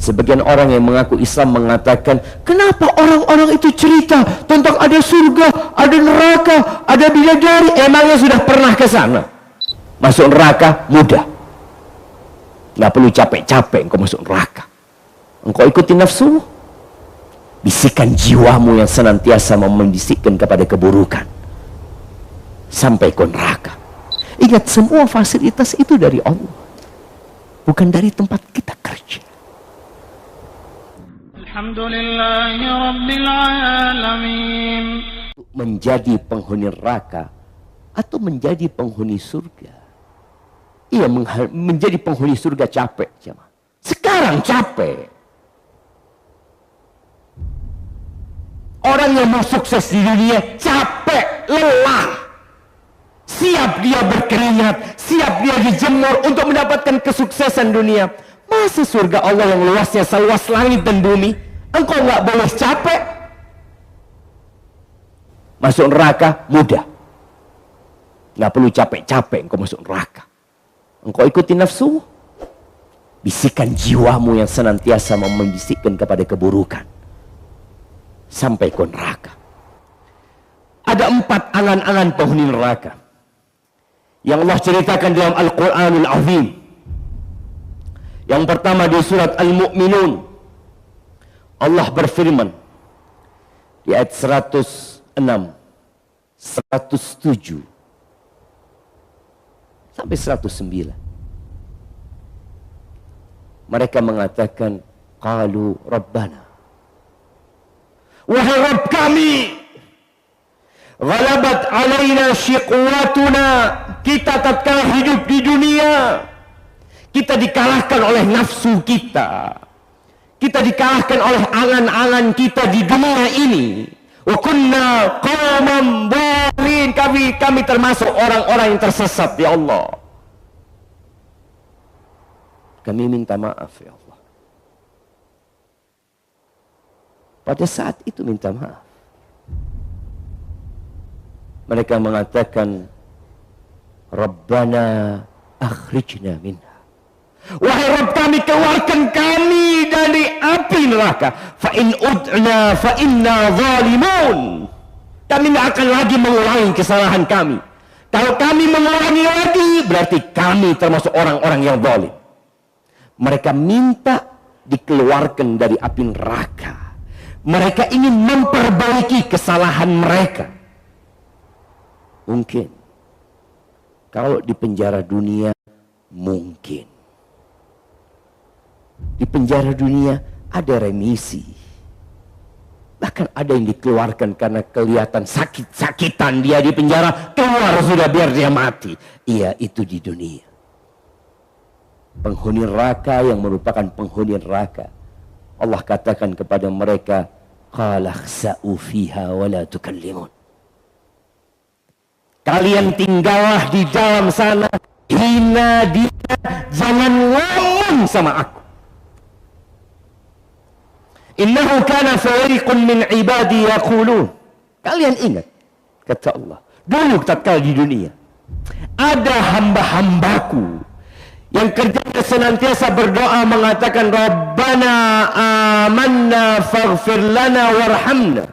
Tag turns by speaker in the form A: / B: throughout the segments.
A: Sebagian orang yang mengaku Islam mengatakan, kenapa orang-orang itu cerita tentang ada surga, ada neraka, ada bidadari? Emangnya sudah pernah ke sana? Masuk neraka mudah. Nggak perlu capek-capek engkau masuk neraka. Engkau ikuti nafsumu. Bisikan jiwamu yang senantiasa membisikkan kepada keburukan. Sampai ke neraka. Ingat, semua fasilitas itu dari Allah. Bukan dari tempat kita kerja.
B: Alhamdulillahi Rabbil Alamin.
A: Menjadi penghuni neraka atau menjadi penghuni surga. Iya, menjadi penghuni surga capek. Sekarang capek. Orang yang mau sukses di dunia capek, lelah. Siap dia berkeringat, siap dia dijemur untuk mendapatkan kesuksesan dunia. Masa surga Allah yang luasnya seluas langit dan bumi, engkau nggak boleh capek? Masuk neraka mudah. Nggak perlu capek-capek engkau masuk neraka. Engkau ikuti nafsu, bisikan jiwamu yang senantiasa membisikkan kepada keburukan. Sampai ke neraka. Ada 4 angan-angan penghuni neraka yang Allah ceritakan dalam Al-Quranul Azim. Yang pertama di surat Al-Mu'minun, Allah berfirman di ayat 106, 107 sampai 109. Mereka mengatakan, qalu rabbana, wahai Rabb kami, ghalabat alaina syiqwatuna, kita tatkala hidup di dunia, kita dikalahkan oleh nafsu kita, kita dikalahkan oleh angan-angan kita di dunia ini. Wa kunna qauman dhalin, kami termasuk orang-orang yang tersesat, ya Allah. Kami minta maaf, ya Allah. Pada saat itu minta maaf. Mereka mengatakan, Rabbana akhrijna minha. Wahai Rabb kami, keluarkan kami dari api neraka. Fa in ud'na fa inna zalimun. Kami tidak akan lagi mengulangi kesalahan kami. Kalau kami mengulangi lagi, berarti kami termasuk orang-orang yang zalim. Mereka minta dikeluarkan dari api neraka. Mereka ingin memperbaiki kesalahan mereka. Mungkin. Kalau di penjara dunia, mungkin. Di penjara dunia ada remisi. Bahkan ada yang dikeluarkan karena kelihatan sakit-sakitan dia di penjara. Keluar sudah biar dia mati. Iya, itu di dunia. Penghuni neraka yang merupakan penghuni neraka, Allah katakan kepada mereka, qala khsa'u fiha wa la tukallimun. Kalian tinggallah di dalam sana, hina dia, jangan ngomong sama aku. Innahu kana fariqun min ibadi yaqulun. Kalian ingat, kata Allah, dulu tatkala di dunia ada hamba-hambaku yang kerjanya senantiasa berdoa mengatakan, Rabbana amanna faghfir lana warhamna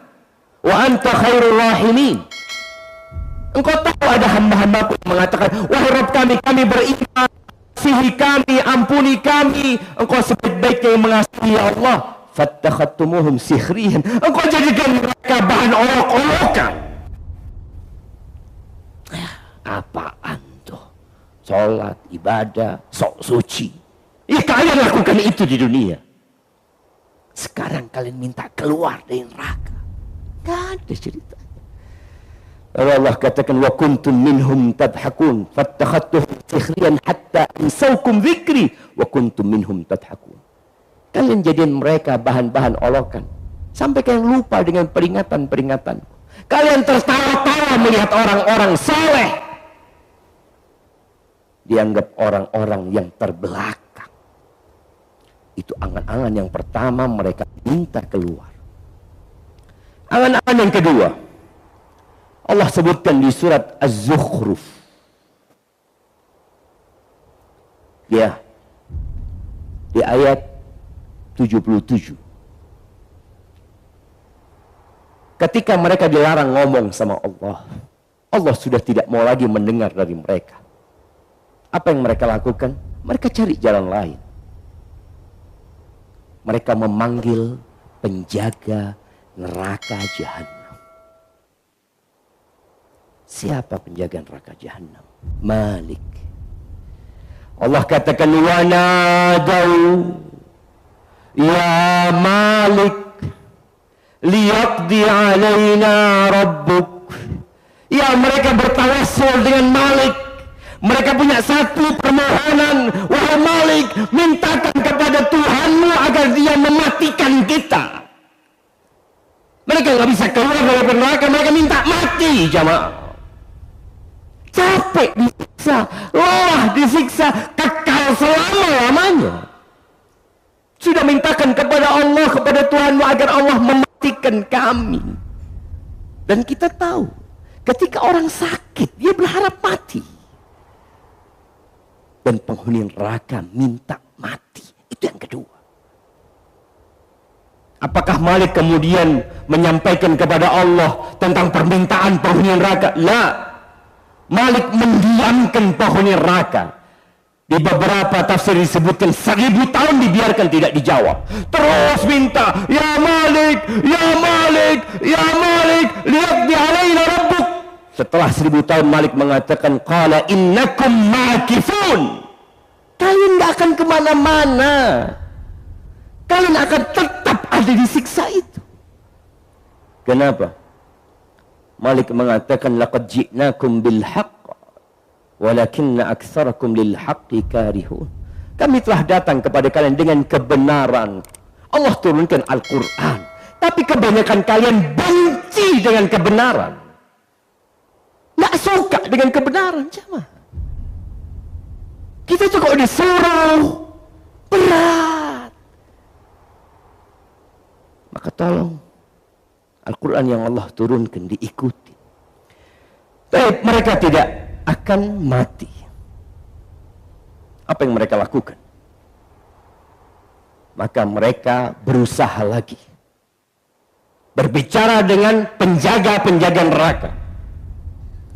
A: wa anta khairul rahimin. Engkau tahu ada hamba-hambaku yang mengatakan, wahai Rabb kami beriman, kasihi kami, ampuni kami. Engkau sebaik-baiknya yang mengasihi, ya Allah. Fattakhattumuhum sikhriyan. Engkau jadikan mereka bahan olok-olokan. Apaan tuh? Sholat, ibadah, sok suci. Ya kalian lakukan itu di dunia. Sekarang kalian minta keluar dari neraka. Gak ada ceritanya. Lalu Allah katakan, wa kuntum minhum tadhakun fattakhattuhum sikhriyan hatta insaukum dzikri wa kuntum minhum tadhakun. Kalian jadikan mereka bahan-bahan olokan sampai kalian lupa dengan peringatan-peringatan. Kalian tertawa-tawa melihat orang-orang saleh dianggap orang-orang yang terbelakang. Itu angan-angan yang pertama, mereka minta keluar. Angan-angan yang kedua, Allah sebutkan di surat Az-Zukhruf. Ya, di ayat 77. Ketika mereka dilarang ngomong sama Allah, Allah sudah tidak mau lagi mendengar dari mereka. Apa yang mereka lakukan? Mereka cari jalan lain. Mereka memanggil penjaga neraka jahanam. Siapa penjaga neraka jahanam? Malik. Allah katakan, wa nadau ya Malik liyaqdi alaina rabbuk. Ya, mereka bertawassul dengan Malik. Mereka punya satu permohonan, wahai Malik, mintakan kepada Tuhanmu agar dia mematikan kita. Mereka nggak bisa keluar dari neraka, mereka minta mati, jamaah. Capek disiksa, lelah disiksa, kekal selama-lamanya. Sudah mintakan kepada Allah, kepada Tuhanmu agar Allah mematikan kami. Dan kita tahu, ketika orang sakit, dia berharap mati. Dan penghuni neraka minta mati. Itu yang kedua. Apakah Malik kemudian menyampaikan kepada Allah tentang permintaan penghuni neraka? La. Malik mendiamkan penghuni neraka. Di beberapa tafsir disebutkan 1000 tahun dibiarkan tidak dijawab. Terus minta, ya Malik, ya Malik, ya Malik, lihat di alaina rabbuk. Setelah 1000 tahun Malik mengatakan, qala innakum makifun. Kalian gak akan kemana-mana. Kalian akan tetap ada di siksa itu. Kenapa? Malik mengatakan, laqad ji'nakum bil haqq walakinna aktsarakum lil haqqi karihun. Kami telah datang kepada kalian dengan kebenaran. Allah turunkan Al-Quran, tapi kebanyakan kalian benci dengan kebenaran. Nggak suka dengan kebenaran, jemaah. Kita juga disuruh berat. Maka tolong Al-Quran yang Allah turunkan diikuti. Tapi mereka tidak akan mati. Apa yang mereka lakukan? Maka mereka berusaha lagi. Berbicara dengan penjaga-penjaga neraka.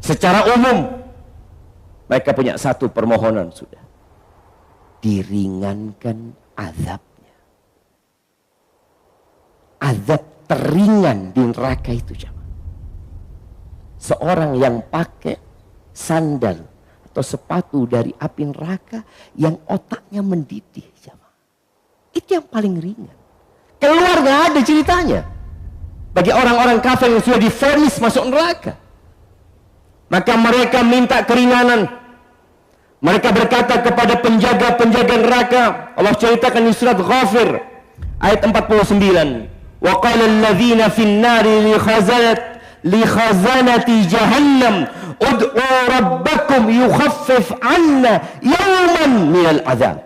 A: Secara umum, mereka punya satu permohonan sudah. Diringankan azabnya. Azab teringan di neraka itu, jemaah. Seorang yang pakai sandal atau sepatu dari api neraka yang otaknya mendidih, jemaah. Itu yang paling ringan. Keluar nggak ada ceritanya. Bagi orang-orang kafir yang sudah divonis masuk neraka, maka mereka minta keringanan. Mereka berkata kepada penjaga-penjaga neraka. Allah ceritakan di surat Ghafir ayat 49. Wa qala alladhina fin nari li khazanati jahannam ud'u rabbakum yukhaffif 'anna yawman minal 'adzab.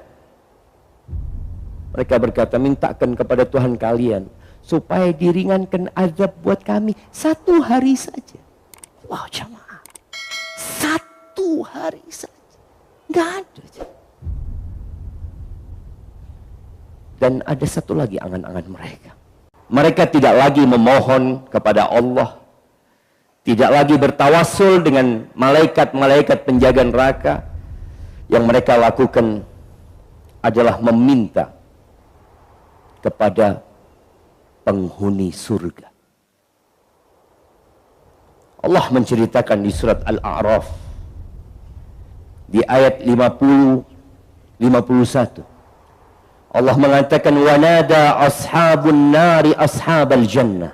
A: Mereka berkata, mintakan kepada Tuhan kalian supaya diringankan azab buat kami 1 hari saja. Wow, jemaah. 1 hari saja. Enggak ada. Dan ada satu lagi angan-angan mereka. Mereka tidak lagi memohon kepada Allah, tidak lagi bertawassul dengan malaikat-malaikat penjaga neraka. Yang mereka lakukan adalah meminta kepada penghuni surga. Allah menceritakan di surat Al-A'raf di ayat 50-51. Allah mengatakan, wa nada ashabun nari ashabal jannah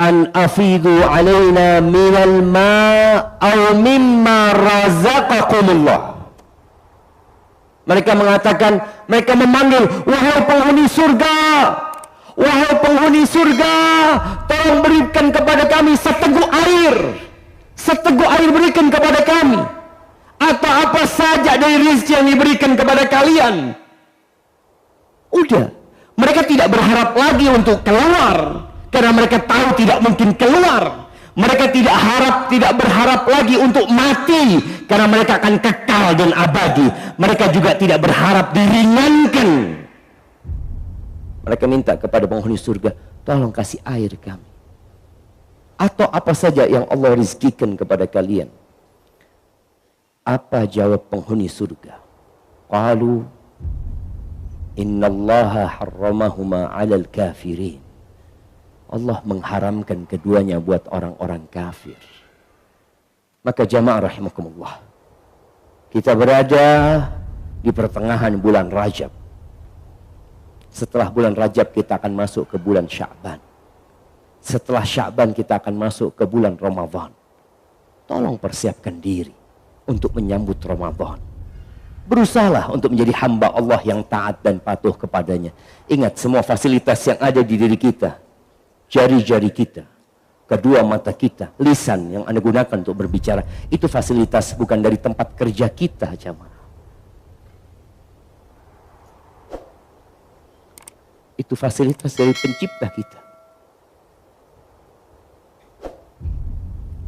A: an afidu alaina minal ma' aw mimma razaqakumullah. Mereka mengatakan, mereka memanggil, wahai penghuni surga, wahai penghuni surga, tolong berikan kepada kami seteguk air berikan kepada kami, atau apa saja dari rezeki yang diberikan kepada kalian. Udah, mereka tidak berharap lagi untuk keluar, karena mereka tahu tidak mungkin keluar. Mereka tidak berharap lagi untuk mati, karena mereka akan kekal dan abadi. Mereka juga tidak berharap diringankan Mereka minta kepada penghuni surga, tolong kasih air kami. Atau apa saja yang Allah rizkikan kepada kalian. Apa jawab penghuni surga? Qalu innallaha harramahuma 'alal kafirin. Allah mengharamkan keduanya buat orang-orang kafir. Maka jamaah rahimakumullah, kita berada di pertengahan bulan Rajab. Setelah bulan Rajab kita akan masuk ke bulan Sya'ban. Setelah Sya'ban kita akan masuk ke bulan Ramadan. Tolong persiapkan diri untuk menyambut Ramadan. Berusahalah untuk menjadi hamba Allah yang taat dan patuh kepadanya. Ingat, semua fasilitas yang ada di diri kita, jari-jari kita, kedua mata kita, lisan yang Anda gunakan untuk berbicara, itu fasilitas bukan dari tempat kerja kita, jamaah. Itu fasilitas dari pencipta kita.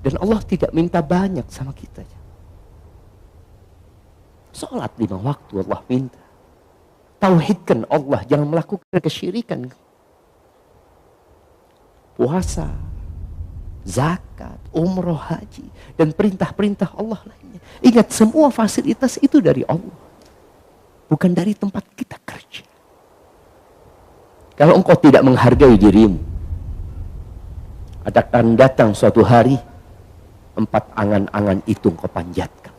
A: Dan Allah tidak minta banyak sama kita. Salat 5 waktu Allah minta. Tauhidkan Allah, jangan melakukan kesyirikan. Puasa, zakat, umroh, haji, dan perintah-perintah Allah lainnya. Ingat, semua fasilitas itu dari Allah. Bukan dari tempat kita kerja. Kalau engkau tidak menghargai dirimu, akan datang suatu hari 4 angan-angan itu engkau panjatkan.